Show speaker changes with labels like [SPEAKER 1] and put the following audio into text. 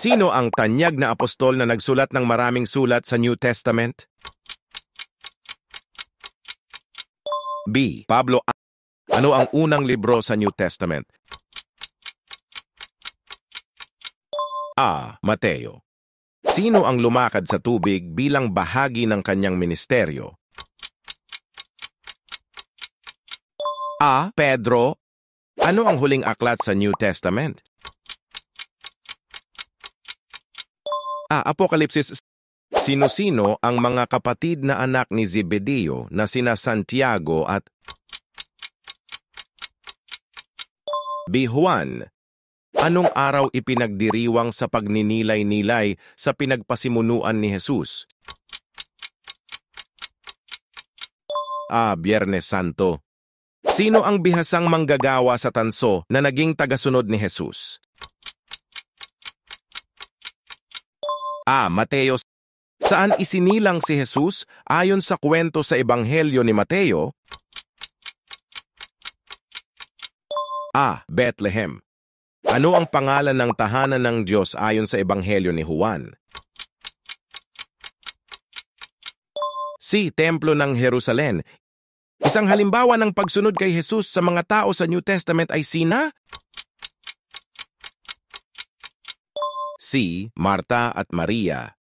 [SPEAKER 1] Sino ang tanyag na apostol na nagsulat ng maraming sulat sa New Testament? B. Pablo. Ano ang unang libro sa New Testament? A. Mateo. Sino ang lumakad sa tubig bilang bahagi ng kanyang ministeryo? A. Pedro. Ano ang huling aklat sa New Testament? A. Apokalipsis. Sino-sino ang mga kapatid na anak ni Zebedeo na sina Santiago at B. Juan? Anong araw ipinagdiriwang sa pagninilay-nilay sa pinagpasimunuan ni Jesus? A. Biyernes Santo. Sino ang bihasang manggagawa sa tanso na naging tagasunod ni Jesus? A. Mateo. Saan isinilang si Jesus ayon sa kwento sa Ebanghelyo ni Mateo? A. Bethlehem. Ano ang pangalan ng tahanan ng Diyos ayon sa Ebanghelyo ni Juan? C. Templo ng Jerusalem. Isang halimbawa ng pagsunod kay Jesus sa mga tao sa New Testament ay sina? C. Marta at Maria.